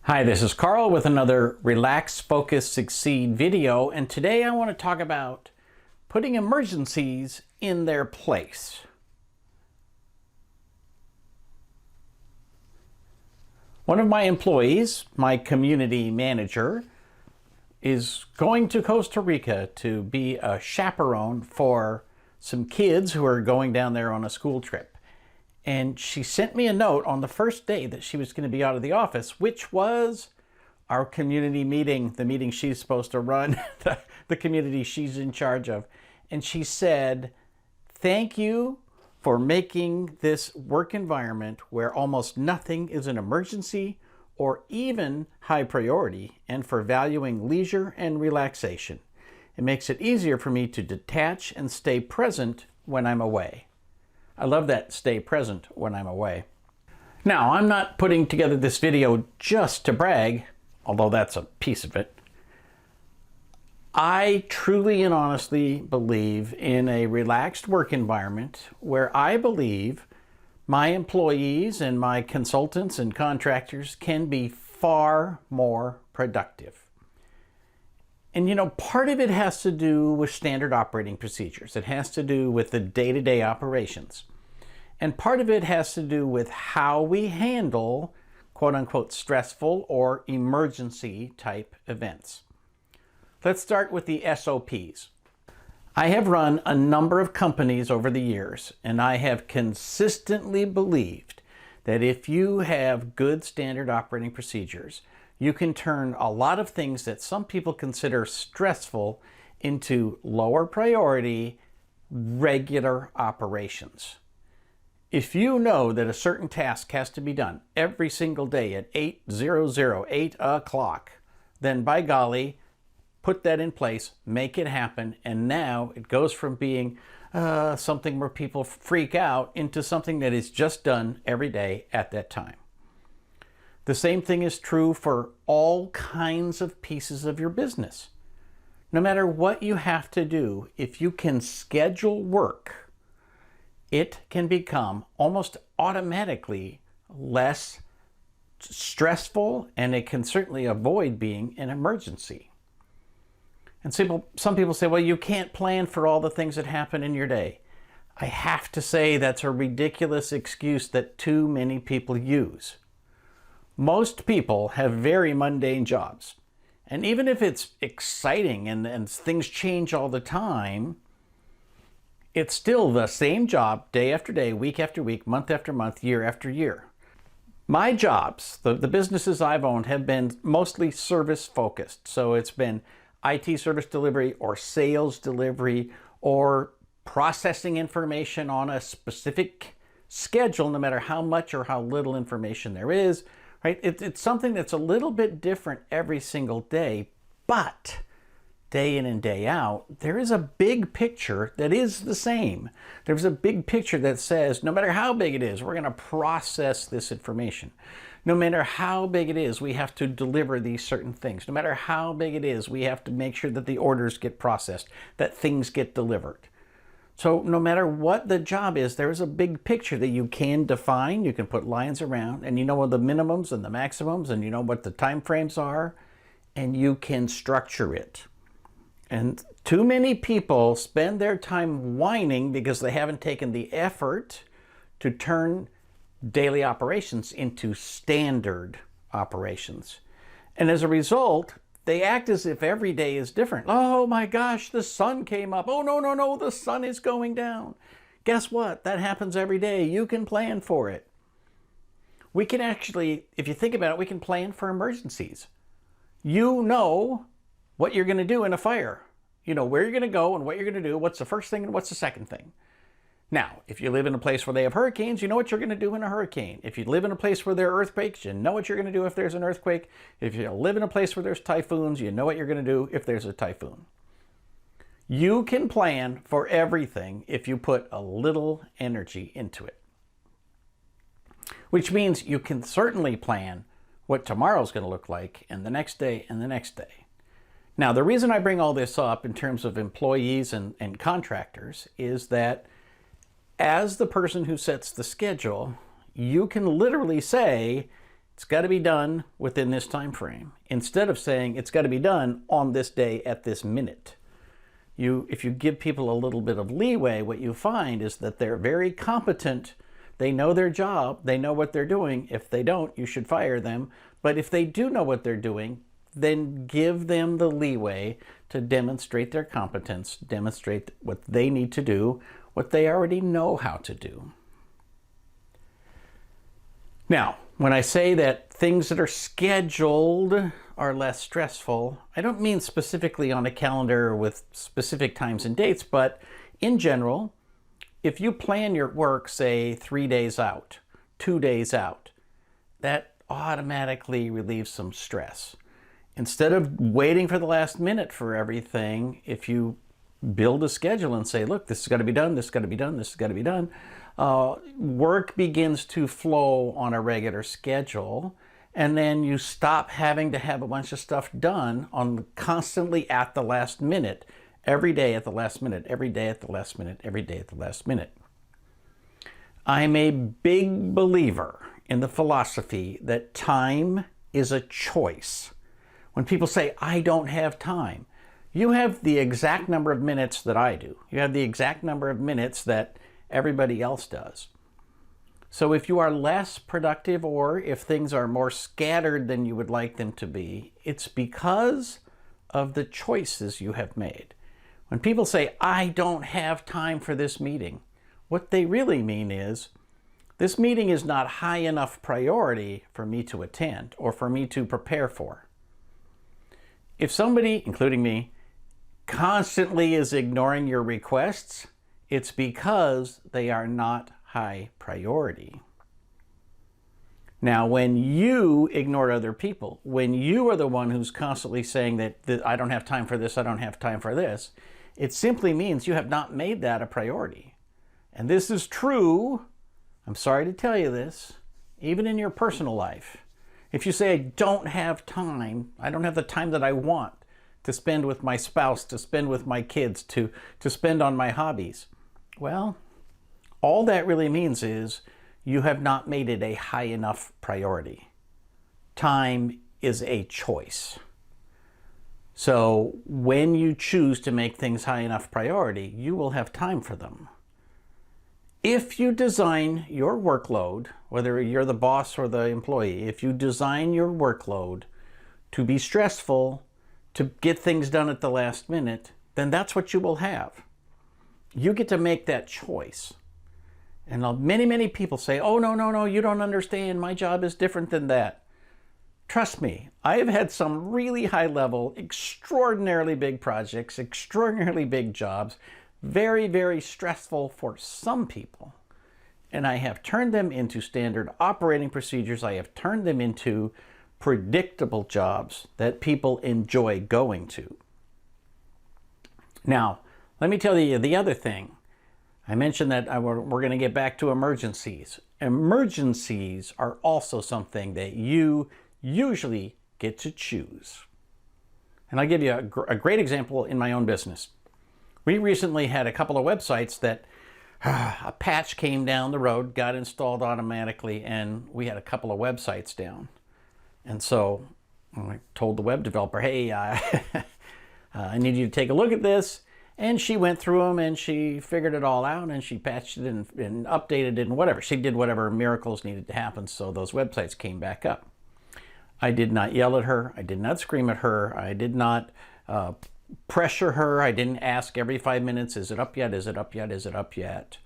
Hi, this is Karl with another Relax, Focus, Succeed video, and today I want to talk about putting emergencies in their place. One of my employees, my community manager, is going to Costa Rica to be a chaperone for some kids who are going down there on a school trip. And she sent me a note on the first day that she was going to be out of the office, which was our community meeting, the meeting she's supposed to run, the community she's in charge of. And she said, "Thank you for making this work environment where almost nothing is an emergency or even high priority, and for valuing leisure and relaxation. It makes it easier for me to detach and stay present when I'm away." I love that, stay present when I'm away. Now, I'm not putting together this video just to brag, although that's a piece of it. I truly and honestly believe in a relaxed work environment where I believe my employees and my consultants and contractors can be far more productive. And you know, part of it has to do with standard operating procedures. It has to do with the day-to-day operations. And part of it has to do with how we handle quote-unquote stressful or emergency type events. Let's start with the SOPs. I have run a number of companies over the years, and I have consistently believed that if you have good standard operating procedures, you can turn a lot of things that some people consider stressful into lower priority, regular operations. If you know that a certain task has to be done every single day at 8 o'clock, then by golly, put that in place, make it happen, and now it goes from being something where people freak out into something that is just done every day at that time. The same thing is true for all kinds of pieces of your business. No matter what you have to do, if you can schedule work, it can become almost automatically less stressful, and it can certainly avoid being an emergency. And some people say, well, you can't plan for all the things that happen in your day. I have to say that's a ridiculous excuse that too many people use. Most people have very mundane jobs. And even if it's exciting and things change all the time, it's still the same job day after day, week after week, month after month, year after year. My jobs, the businesses I've owned, have been mostly service focused. So it's been IT service delivery or sales delivery or processing information on a specific schedule, no matter how much or how little information there is. Right? It's something that's a little bit different every single day, but day in and day out, there is a big picture that is the same. There's a big picture that says, no matter how big it is, we're going to process this information. No matter how big it is, we have to deliver these certain things. No matter how big it is, we have to make sure that the orders get processed, that things get delivered. So no matter what the job is, there is a big picture that you can define, you can put lines around, and you know what the minimums and the maximums, and you know what the time frames are, and you can structure it. And too many people spend their time whining because they haven't taken the effort to turn daily operations into standard operations. And as a result, they act as if every day is different. Oh my gosh, the sun came up. Oh no, the sun is going down. Guess what? That happens every day. You can plan for it. We can actually, if you think about it, we can plan for emergencies. You know what you're going to do in a fire. You know where you're going to go and what you're going to do, what's the first thing and what's the second thing. Now, if you live in a place where they have hurricanes, you know what you're going to do in a hurricane. If you live in a place where there are earthquakes, you know what you're going to do if there's an earthquake. If you live in a place where there's typhoons, you know what you're going to do if there's a typhoon. You can plan for everything if you put a little energy into it. Which means you can certainly plan what tomorrow's going to look like, and the next day, and the next day. Now, the reason I bring all this up in terms of employees and contractors is that as the person who sets the schedule, you can literally say, it's got to be done within this time frame, instead of saying it's got to be done on this day at this minute. If you give people a little bit of leeway, what you find is that they're very competent. They know their job. They know what they're doing. If they don't, you should fire them. But if they do know what they're doing, then give them the leeway to demonstrate their competence, demonstrate what they need to do, what they already know how to do. Now, when I say that things that are scheduled are less stressful, I don't mean specifically on a calendar with specific times and dates, but in general, if you plan your work, say 3 days out, 2 days out, that automatically relieves some stress. Instead of waiting for the last minute for everything, if you build a schedule and say, look, this has got to be done, this has got to be done, this has got to be done, work begins to flow on a regular schedule, and then you stop having to have a bunch of stuff done constantly at the last minute, every day at the last minute, every day at the last minute, every day at the last minute. I'm a big believer in the philosophy that time is a choice. When people say, I don't have time, you have the exact number of minutes that I do. You have the exact number of minutes that everybody else does. So if you are less productive, or if things are more scattered than you would like them to be, it's because of the choices you have made. When people say, I don't have time for this meeting, what they really mean is, this meeting is not high enough priority for me to attend or for me to prepare for. If somebody, including me, constantly is ignoring your requests, it's because they are not high priority. Now, when you ignore other people, when you are the one who's constantly saying that I don't have time for this, I don't have time for this, it simply means you have not made that a priority. And this is true, I'm sorry to tell you this, even in your personal life. If you say, I don't have time, I don't have the time that I want to spend with my spouse, to spend with my kids, to spend on my hobbies, well, all that really means is you have not made it a high enough priority. Time is a choice. So when you choose to make things high enough priority, you will have time for them. If you design your workload, whether you're the boss or the employee, if you design your workload to be stressful, to get things done at the last minute, then that's what you will have. You get to make that choice. And many, many people say, oh, no, you don't understand. My job is different than that. Trust me, I have had some really high level, extraordinarily big projects, extraordinarily big jobs, very, very stressful for some people. And I have turned them into standard operating procedures. I have turned them into predictable jobs that people enjoy going to. Now, let me tell you the other thing. I mentioned that we're going to get back to emergencies. Emergencies are also something that you usually get to choose. And I'll give you a great example in my own business. We recently had a couple of websites that a patch came down the road, got installed automatically, and we had a couple of websites down. And so I told the web developer, hey, I need you to take a look at this. And she went through them and she figured it all out and she patched it and updated it and whatever. She did whatever miracles needed to happen so those websites came back up. I did not yell at her. I did not scream at her. I did not pressure her. I didn't ask every 5 minutes, is it up yet? Is it up yet? Is it up yet?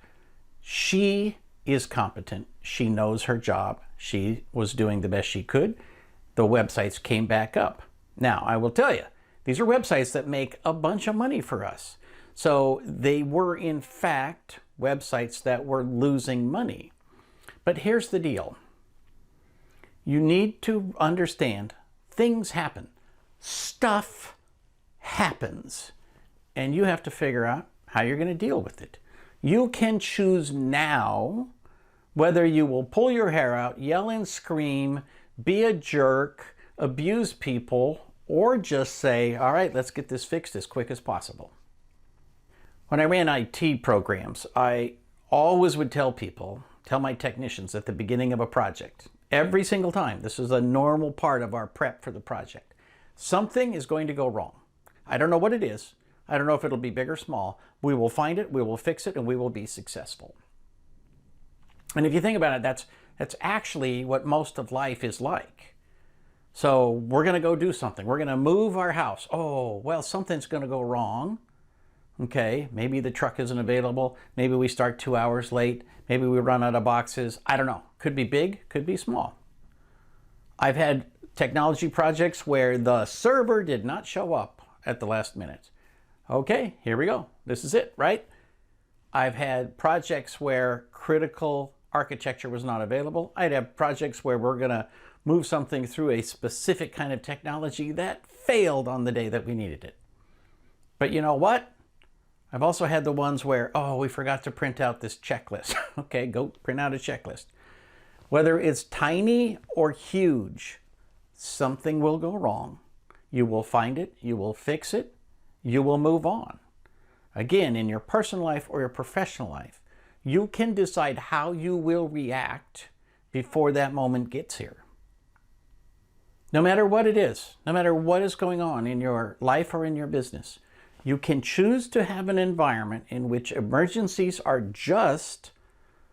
She is competent. She knows her job. She was doing the best she could. The websites came back up. Now, I will tell you, these are websites that make a bunch of money for us. So they were, in fact, websites that were losing money. But here's the deal. You need to understand things happen. Stuff happens. And you have to figure out how you're going to deal with it. You can choose now whether you will pull your hair out, yell and scream, be a jerk, abuse people, or just say, all right, let's get this fixed as quick as possible. When I ran IT programs, I always would tell my technicians at the beginning of a project, Every single time. This is a normal part of our prep for the project. Something is going to go wrong. I don't know what it is. I don't know if it'll be big or small. We will find it, we will fix it, and we will be successful. And if you think about it, that's actually what most of life is like. So we're going to go do something. We're going to move our house. Oh, well, something's going to go wrong. Okay, maybe the truck isn't available. Maybe we start 2 hours late. Maybe we run out of boxes. I don't know. Could be big, could be small. I've had technology projects where the server did not show up at the last minute. Okay, here we go. This is it, right? I've had projects where critical architecture was not available. I'd have projects where we're going to move something through a specific kind of technology that failed on the day that we needed it. But you know what? I've also had the ones where, oh, we forgot to print out this checklist. Okay, go print out a checklist. Whether it's tiny or huge, something will go wrong. You will find it, you will fix it, you will move on. Again, in your personal life or your professional life, you can decide how you will react before that moment gets here. No matter what it is, no matter what is going on in your life or in your business, you can choose to have an environment in which emergencies are just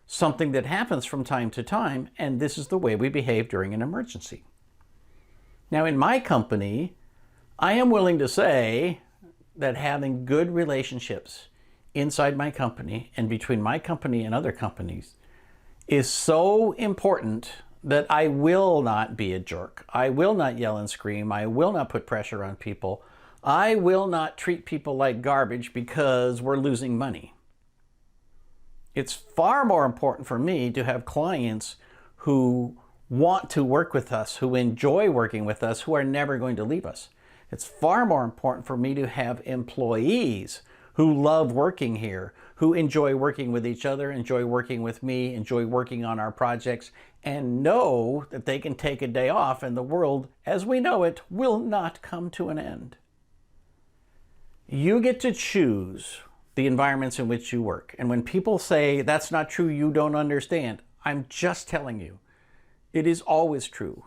something that happens from time to time, and this is the way we behave during an emergency. Now, in my company, I am willing to say that having good relationships inside my company and between my company and other companies is so important that I will not be a jerk. I will not yell and scream. I will not put pressure on people. I will not treat people like garbage because we're losing money. It's far more important for me to have clients who want to work with us, who enjoy working with us, who are never going to leave us. It's far more important for me to have employees who love working here, who enjoy working with each other, enjoy working with me, enjoy working on our projects, and know that they can take a day off and the world, as we know it, will not come to an end. You get to choose the environments in which you work. And when people say, that's not true, you don't understand, I'm just telling you, it is always true.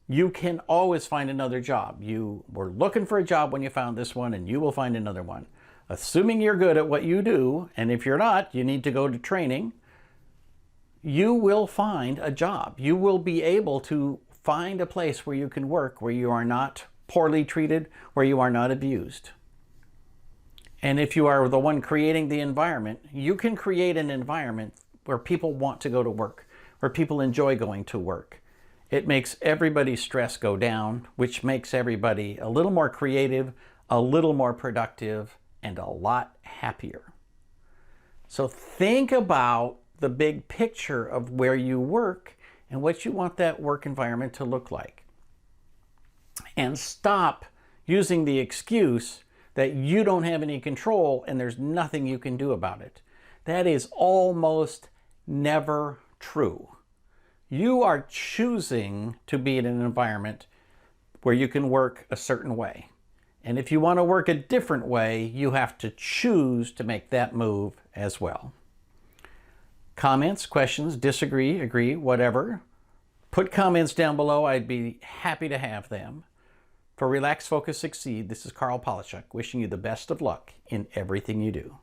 You can always find another job. You were looking for a job when you found this one, and you will find another one. Assuming you're good at what you do, and if you're not, you need to go to training, you will find a job. You will be able to find a place where you can work, where you are not poorly treated, where you are not abused. And if you are the one creating the environment, you can create an environment where people want to go to work, where people enjoy going to work. It makes everybody's stress go down, which makes everybody a little more creative, a little more productive, and a lot happier. So think about the big picture of where you work and what you want that work environment to look like. And stop using the excuse that you don't have any control and there's nothing you can do about it. That is almost never true. You are choosing to be in an environment where you can work a certain way. And if you want to work a different way, you have to choose to make that move as well. Comments, questions, disagree, agree, whatever. Put comments down below. I'd be happy to have them. For Relax, Focus, Succeed, this is Karl Palachuk, wishing you the best of luck in everything you do.